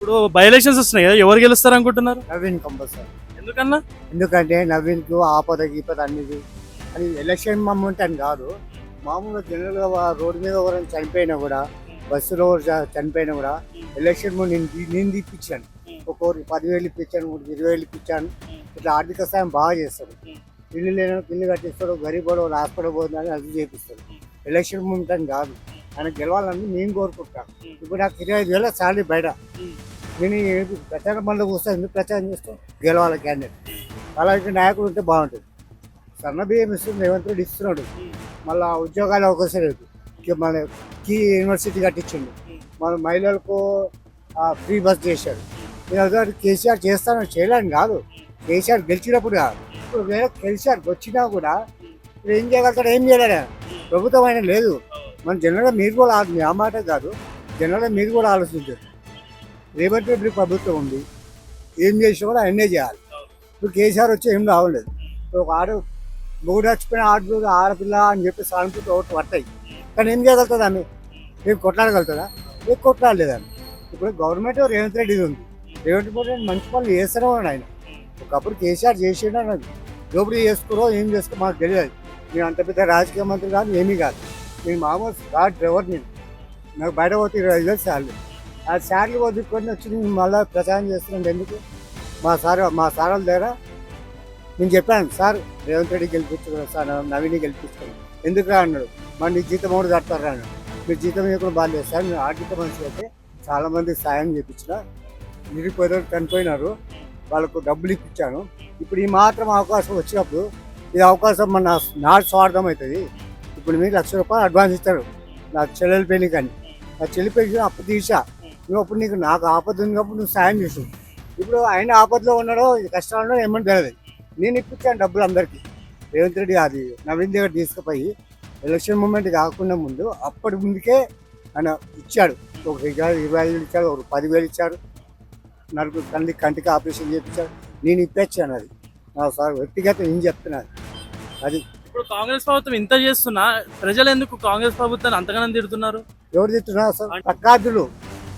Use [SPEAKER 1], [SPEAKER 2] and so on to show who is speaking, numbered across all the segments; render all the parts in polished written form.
[SPEAKER 1] ఇప్పుడు by elections వస్తున్నాయి కదా, ఎవరు గెలుస్తారు అనుకుంటున్నారు?
[SPEAKER 2] నవీన్ కంపల్సరీ.
[SPEAKER 1] ఎందుకన్నా?
[SPEAKER 2] ఎందుకంటే నవీన్కు ఆపద గీపద అన్నిది అది ఎలక్షన్ మమ్మల్ని అని కాదు. మామూలుగా జనరల్గా రోడ్డు మీద ఎవరైనా చనిపోయినా కూడా, బస్సులో చనిపోయినా కూడా ఎలక్షన్ ముందు నేను తీపిచ్చాను. ఒక్కొక్కరికి 10,000 ఇప్పించాను, 20,000 ఇప్పించాను. ఇట్లా ఆర్థిక సాయం బాగా చేస్తాడు. ఇల్లు లేని ఇల్లు కట్టిస్తాడు, గరీబోడు హాస్పిటల్ పోతుందని అది చేపిస్తాడు. ఎలక్షన్ ముందు అని కాదు, ఆయన గెలవాలని నేను కోరుకుంటాను. ఇప్పుడు నాకు 25,000 శాలరీ బయట. నేను ప్రచారం మళ్ళీ కూర్చొని ఎందుకు ప్రచారం చేస్తాను? గెలవాలి క్యాండిడేట్. అలాంటి నాయకుడు ఉంటే బాగుంటుంది. సన్న బియ్యం ఇస్తుంది, రేవంత్ రెడ్డి ఇస్తున్నాడు. మళ్ళీ ఉద్యోగాలు అవకాశం లేదు. మన కీ యూనివర్సిటీ కట్టించిండు. మన మహిళలకు ఫ్రీ బస్ చేశాడు. నేను కేసీఆర్ చేస్తాను చేయలేని కాదు, కేసీఆర్ గెలిచినప్పుడు కాదు. ఇప్పుడు వేరే కేసీఆర్ వచ్చినా కూడా ఇప్పుడు ఏం చేయగలుగుతాడు? ఏం చేయలేడు. ప్రభుత్వం అయినా లేదు. మన జనరల్గా మీరు కూడా ఆ మాట కాదు, జనరల్గా మీరు కూడా ఆలోచించారు. రేవంత్ రెడ్డి ప్రభుత్వం ఉంది, ఏం చేసినా కూడా అన్నీ చేయాలి. ఇప్పుడు కేసీఆర్ వచ్చి ఏం రావలేదు. ఒక మూడు చచ్చిపోయిన ఆడపిల్ల అని చెప్పి సానుభూతి ఒకటి పడతాయి. కానీ ఏం చేయగలుగుతుంది ఆమె? ఏం కొట్లాడగలుగుతుందా? ఏం కొట్లాడలేదాన్ని. ఇప్పుడు గవర్నమెంట్ రేవంత్ రెడ్డి ఉంది. రేవంత్ రెడ్డి మంచి పనులు చేస్తూనే ఉన్నాడు ఆయన. ఒకప్పుడు కేసీఆర్ చేసేయడం అన్నది దోపిడీ చేసుకోరో ఏం చేసుకో మాకు తెలియదు. నేను అంత పెద్ద రాజకీయ మంత్రి కాదు, ఏమీ కాదు. నేను మామూలు కార్ డ్రైవర్. నాకు బయట పోతే 25,000 శాలరీ. ఆ శాలరీ వదులుకొని వచ్చి నేను మళ్ళీ ప్రచారం చేస్తున్నాను. ఎందుకు? మా సార్ వాళ్ళ దగ్గర నేను చెప్పాను, సార్ రేవంత్ రెడ్డి గెలిపించుకున్నాను, సార్ నవీని గెలిపించుకున్నాను. ఎందుకు అన్నాడు. మరి నీ జీతం కూడా కడతారు అన్నాడు. మీరు జీతం కూడా బాగాలేదు సార్, మీరు ఆర్థిక మనిషి అయితే చాలామంది సాయం చేయించిన, నిరుపేదలు చనిపోయినారు, వాళ్ళకు డబ్బులు ఇప్పించాను. ఇప్పుడు ఈ మాత్రం అవకాశం వచ్చినప్పుడు ఇది అవకాశం నా స్వార్థం అవుతుంది. ఇప్పుడు మీరు ₹1,00,000 అడ్వాన్స్ ఇస్తారు నా చెల్లెల పెళ్లి. కానీ నా చెల్లి పెళ్లి అప్పు తీసా. నువ్వు అప్పుడు నీకు నాకు ఆపద ఉన్నప్పుడు నువ్వు సాయం చేసావు. ఇప్పుడు ఆయన ఆపదలో ఉన్నాడో కష్టాలు ఉన్నాడో ఏమని తెలియదు. నేను ఇప్పించాను డబ్బులు అందరికీ. రేవంత్ రెడ్డి అది నవీన్ దగ్గర తీసుకుపోయి ఎలక్షన్ మూమెంట్ కాకుండా ముందు అప్పటి ముందుకే ఆయన ఇచ్చాడు. ఒక 25,000 ఇచ్చాడు, ఒక 10,000 ఇచ్చాడు. నలుగురు కంటికి ఆపరేషన్ చేయించాడు. నేను ఇప్పించాను. అది నా సార్ వ్యక్తిగత నేను చెప్తున్నాను. అది
[SPEAKER 1] ఇప్పుడు కాంగ్రెస్ ప్రభుత్వం ఇంత చేస్తున్నా ప్రజలు ఎందుకు కాంగ్రెస్ ప్రభుత్వాన్ని అంతగానం తిడుతున్నారు?
[SPEAKER 2] ఎవరు తిడుతున్నారు సార్? ప్రకాదులు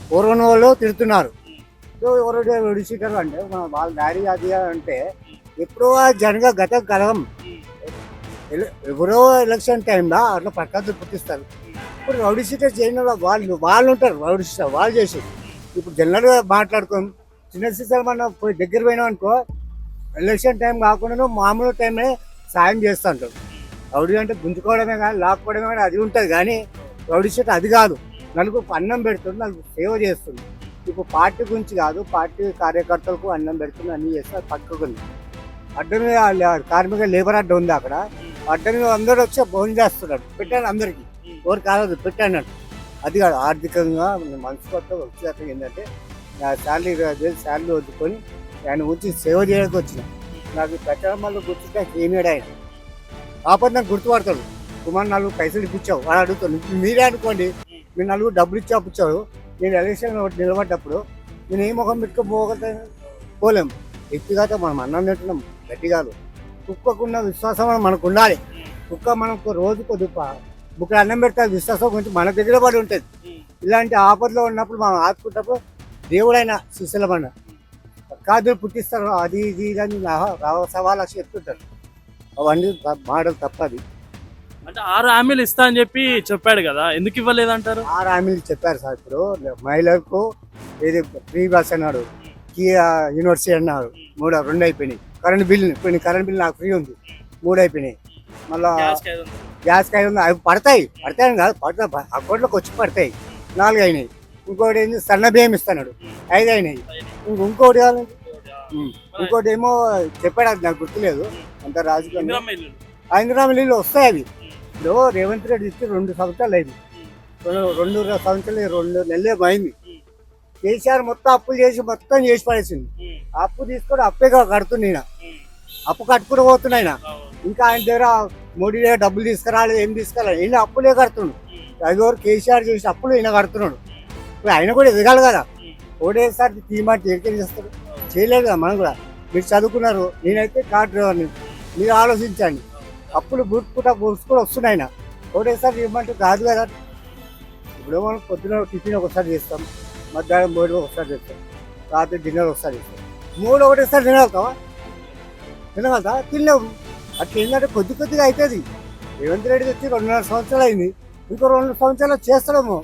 [SPEAKER 2] పూర్వన వాళ్ళు తిడుతున్నారు. ఎవరు విడిచిటారు అంటే వాళ్ళ డాడీ అది అంటే ఎప్పుడో జనగా గతం కలగం. ఎవరో ఎలక్షన్ టైంలో అట్లా ప్రకాదులు పుట్టిస్తారు. ఇప్పుడు రౌడీ సీటర్ చేయని వాళ్ళు ఉంటారు. రౌడీ సీటర్ వాళ్ళు చేసి ఇప్పుడు జనరల్గా మాట్లాడుకోం. చిన్న సీటర్ మనం పోయి దగ్గర పోయినాం అనుకో, ఎలక్షన్ టైం కాకుండా మామూలు టైమే సాయం చేస్తూ ఉంటారు. రౌడీ అంటే గుంజుకోవడమే కానీ లాక్కోవడమే కానీ అది ఉంటుంది. కానీ రౌడీ సీటర్ అది కాదు. నలుగురు అన్నం పెడుతుంది, నలుగురు సేవ చేస్తుంది. ఇప్పుడు పార్టీ గురించి కాదు, పార్టీ కార్యకర్తలకు అన్నం పెడుతుంది, అన్నీ చేస్తుంది. పక్కకుంది అడ్డ మీద కార్మిక లేబర్ అడ్డ ఉంది. అక్కడ అడ్డ మీద అందరూ వచ్చి భోజనం చేస్తున్నారు. పెట్టాను అందరికీ, ఎవరు కాదు పెట్టాను. అది కాదు ఆర్థికంగా మనసు కొత్త వచ్చేటప్పుడు ఏంటంటే నా శాలరీ 25,000 శాలరీ వద్దుకొని ఆయన గురించి సేవ చేయడానికి వచ్చిన. నాకు ప్రచారం వల్ల గుర్తుంటే ఏమేడు ఆయన ఆపద నాకు గుర్తుపడతాడు. కుమార్ 4 పైసలు ఇప్పించావు అని అడుగుతాను. మీరే అనుకోండి, మీరు 4 డబ్బులు ఇచ్చి అప్పించావు. నేను ఎలక్షన్ నిలబడ్డప్పుడు నేను ఏ ముఖం పెట్టుకోపోగలుగుతాను? పోలేము. వ్యక్తిగత మనం అన్నం తింటున్నాం గట్టిగాదు. కుక్కకున్న విశ్వాసం మనకు ఉండాలి. కుక్క మనకు రోజు కొద్దిగా బుక్కలు అన్నం పెడితే విశ్వాసం కొంచెం మన దగ్గర పడి ఉంటుంది. ఇలాంటి ఆపదలో ఉన్నప్పుడు మనం ఆదుకుంటప్పుడు దేవుడైన శిశులమన్న కాదులు పుట్టిస్తారు. అది ఇది అని సవాలు చెప్తుంటారు. అవన్నీ మాటలు తప్పది.
[SPEAKER 1] అంటే 6 హామీలు ఇస్తా అని చెప్పాడు కదా, ఎందుకు ఇవ్వలేదంటారు?
[SPEAKER 2] 6 హామీలు చెప్పారు సార్. ఇప్పుడు మహిళలకు ఏది ఫ్రీ బస్ అన్నాడు, యూనివర్సిటీ అన్నారు, 2 అయిపోయినాయి. కరెంట్ బిల్ నాకు ఫ్రీ ఉంది, 3 అయిపోయినాయి. మళ్ళీ గ్యాస్ 500 అవి పడతాయని కాదు, పడతాయి అకౌంట్లోకి వచ్చి పడతాయి. 4 అయినాయి. ఇంకోటి ఏంటి సన్న బియ్యం ఇస్తున్నాడు, 5 అయినాయి. ఇంకోటి కావాలంటే ఇంకోటి ఏమో చెప్పాడు, అది నాకు గుర్తులేదు. అంత రాజకీయ 5 ఇల్లు వస్తాయి. అవి ఇప్పుడు రేవంత్ రెడ్డి ఇచ్చి 2 సంవత్సరాలు అయింది. 2 సంవత్సరాలు 2 నెలలే పోయింది. కేసీఆర్ మొత్తం అప్పులు చేసి పడేసింది. అప్పు తీసుకొని అప్పే కడుతుంది. అప్పు కట్టుకుని పోతున్నాయి. ఇంకా ఆయన దగ్గర మోడీ దగ్గర డబ్బులు తీసుకురాలేదు, ఏం తీసుకురాలి. ఈయన అప్పులే కడుతున్నాడు. అది కేసీఆర్ చేసి అప్పులు ఈయన కడుతున్నాడు. ఇప్పుడు ఆయన కూడా ఎదగాలి కదా. ఒకటేసారి తీయమంటే ఎడికేం చేస్తారు? చేయలేదు కదా. మనం కూడా మీరు చదువుకున్నారు, నేనైతే కార్ డ్రైవర్ని. మీరు ఆలోచించండి. అప్పులు బూర్చుకుంటూ వస్తున్నాయి. ఒకటేసారి ఇవ్వమంటే కాదు కదా. ఇప్పుడు మనం పొద్దున టిఫిన్ ఒకసారి చేస్తాం, మధ్యాహ్నం భోజనం ఒకసారి చేస్తాం. రాత్రి డిన్నర్ ఒకసారి ఇస్తాం. 3 ఒకటేసారి తినగలుగుతా తినలేవు. అట్లా ఏంటంటే కొద్ది కొద్దిగా అవుతుంది. రేవంత్ రెడ్డి వచ్చి 2.5 సంవత్సరాలు అయింది, ఇంకో 2 సంవత్సరాలు చేస్తాడేమో.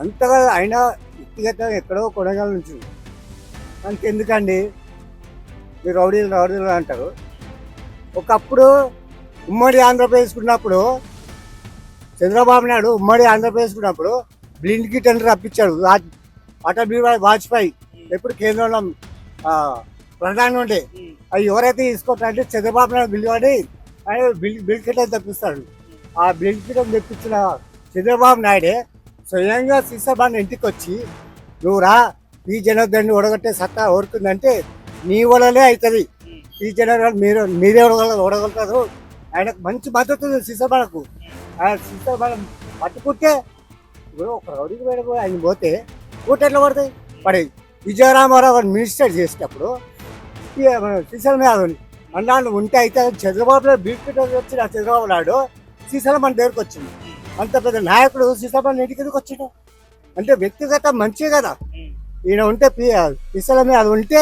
[SPEAKER 2] అంతగా అయినా వ్యక్తిగతంగా ఎక్కడో కొనగల నుంచి అంతెందుకండి, మీరు రౌడీలు అంటారు. ఒకప్పుడు ఉమ్మడి ఆంధ్రప్రదేశ్ ఉన్నప్పుడు చంద్రబాబు నాయుడు ఉమ్మడి ఆంధ్రప్రదేశ్ ఉన్నప్పుడు బ్లిండ్ కిట్ అని రప్పించాడు. అటల్ బిహారీ వాజ్పేయి ఎప్పుడు కేంద్రంలో ప్రధాని ఉండే అవి ఎవరైతే తీసుకోవాలంటే చంద్రబాబు నాయుడు బిల్లు అని ఆయన బిల్ కిట్ అని తెప్పిస్తాడు. ఆ బిల్ కిట్ అని తెప్పించిన చంద్రబాబు నాయుడే స్వయంగా సీసాబాన్ ఇంటికి వచ్చి నువ్వు రా, ఈ జనార్దన్ని ఒడగొట్టే సత్తా ఓరుకుందంటే నీ వల్లనే అవుతుంది, ఈ జనార్దన్ మీరే ఒడగలుగుతారు. ఆయనకు మంచి మద్దతు ఉంది సీసాబాన్కు. ఆయన సీసాబాన్ పట్టుకుంటే ఇప్పుడు ఒక రౌడీకి పోయి ఆయన పోతే ఎట్లా పడతాయి పడే. విజయరామారావు మినిస్టర్ చేసేటప్పుడు సీసాల మీద అన్నాళ్ళు ఉంటే అయితే చంద్రబాబు నాయుడు బీట్ వచ్చిన చంద్రబాబు నాయుడు సీసాల మన దగ్గరకు వచ్చింది. అంత పెద్ద నాయకుడు సీసాబాన్ ఇంటికి ఎందుకు వచ్చిండు అంటే వ్యక్తిగత మంచిగా కదా. ఈయన ఉంటే సీసాల మీద అది ఉంటే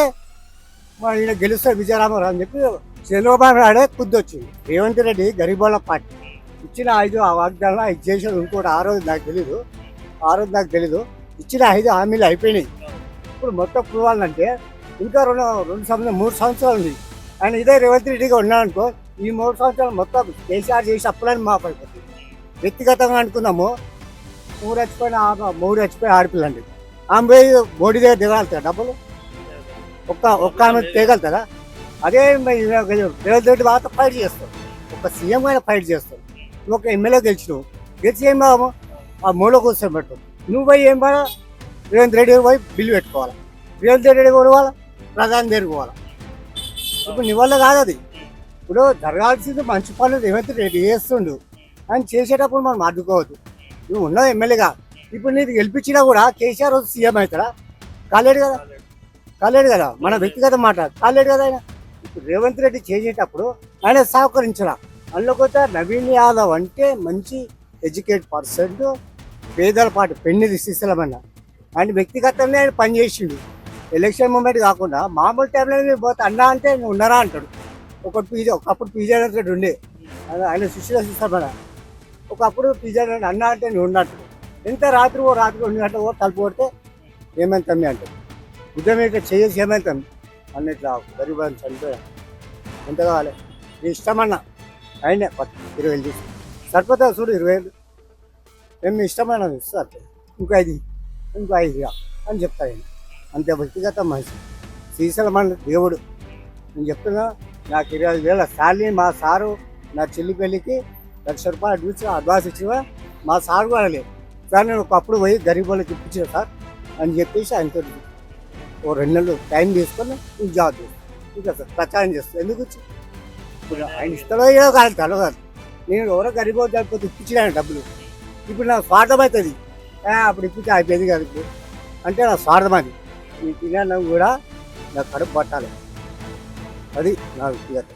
[SPEAKER 2] ఈయన గెలుస్తాడు విజయరామారావు అని చెప్పి చంద్రబాబు నాయుడే కుద్దు వచ్చింది. రేవంత్ రెడ్డి గరీబోళ్ళ పార్టీ ఇచ్చిన 5 వాగ్దానాలు 5 చేసేది. ఇంకోటి ఆ రోజు నాకు తెలీదు. ఇచ్చిన 5 హామీలు అయిపోయినాయి. ఇప్పుడు మొత్తం పురవాలంటే ఇంకా 3 సంవత్సరాలు ఉంది. ఆయన ఇదే రేవంత్ రెడ్డిగా ఉన్నాడనుకో, ఈ 3 సంవత్సరాలు మొత్తం కేసీఆర్ చేసి అప్పులని మాపడిపోతుంది. వ్యక్తిగతంగా అనుకున్నాము, 3 చచ్చిపోయిన ఆడపిల్లండి. ఆమె పోయి మోడీ దగ్గర దిగలుగుతారా డబ్బులు? ఒక్క ఆమె తేగలుగుతారా? అదే రేవంత్ రెడ్డి బాగా ఫైట్ చేస్తాడు. ఒక సీఎం అయినా ఫైట్ చేస్తాడు. నువ్వు ఒక ఎమ్మెల్యే గెలిచి ఏం బాబు ఆ మూల కూర్చొని పెట్టు. నువ్వు పోయి ఏం బాగా రేవంత్ రెడ్డి పోయి బిల్లు పెట్టుకోవాలా, రేవంత్ రెడ్డి పోవాలా, ప్రధాని దగ్గర పోవాలా. ఇప్పుడు నీ వల్ల కాదు అది. ఇప్పుడు జరగాల్సింది మంచి పనులు రేవంత్ రెడ్డి చేస్తుండు. ఆయన చేసేటప్పుడు మనం అడ్డుకోవద్దు. నువ్వు ఉన్నావు ఎమ్మెల్యేగా, ఇప్పుడు నీకు గెలిపించినా కూడా కేసీఆర్ రోజు సీఎం అవుతారా? కాలేడు కదా. మన వ్యక్తిగత మాట కాలేడు కదా ఆయన. ఇప్పుడు రేవంత్ రెడ్డి చేసేటప్పుడు ఆయన సహకరించరా. అందులో కొత్త నవీన్ యాదవ్ అంటే మంచి ఎడ్యుకేట్ పర్సన్, పేదల పాటు పెన్నిది సీసలమన్న ఆయన వ్యక్తిగతంగా ఆయన పనిచేసిండు. ఎలక్షన్ మూమెంట్ కాకుండా మామూలు టైంలో మీరు పోతే అన్నా అంటే నువ్వు ఉన్నారా అంటాడు. ఒకప్పుడు పీజీ రెడ్డి ఉండే ఆయన శిష్యుల సీసలమన్న. ఒకప్పుడు పీజీ అన్నా అంటే నువ్వు ఉన్నట్టు. ఎంత రాత్రి 2 గంటలు తలుపు కొడితే ఏమైంది అంటాడు. ఉద్యమం ఇట్లా చేసి ఏమైతుంది అన్నిట్లా గరీబాన్ని చనిపోయా. ఎంత కావాలి నీ ఇష్టమన్నా అయినా 20,000 తీసు సరిపోతా చూడు. 20,000 ఏమి ఇష్టమైన ఇస్తారు. ఇంకో 5 అని చెప్తాను. అంతే వ్యక్తిగత మనిషి. సీసలమన్న దేవుడు. నేను చెప్తున్నా, నాకు 20,000 శాలరీ మా సారు నా చెల్లి పెళ్ళికి ₹1,00,000 అడ్వాన్స్ ఇచ్చిన మా సార్ కూడా లేదు సార్. నేను ఒకప్పుడు పోయి గరీబ్ వాళ్ళకి ఇప్పించిన సార్ అని చెప్పేసి ఆయనతో 2 నెలలు టైం తీసుకొని నేను జాబ్ చేస్తాను. ఇంకా సార్ ప్రచారం చేస్తాను. ఎందుకు వచ్చి ఇప్పుడు ఆయన ఇష్టమో ఏదో కాదు తెలవదు. నేను ఎవరో గరీబ్ వాళ్ళు చనిపోతే ఇప్పించిన డబ్బులు. ఇప్పుడు నాకు స్వార్థం అవుతుంది. అప్పుడు ఇప్పించి అయిపోయింది కదా ఇప్పుడు అంటే నా స్వార్థం. అది నీ తిన్నా కూడా నాకు కడుపు పట్టాలి. అది నా వ్యక్తిగత.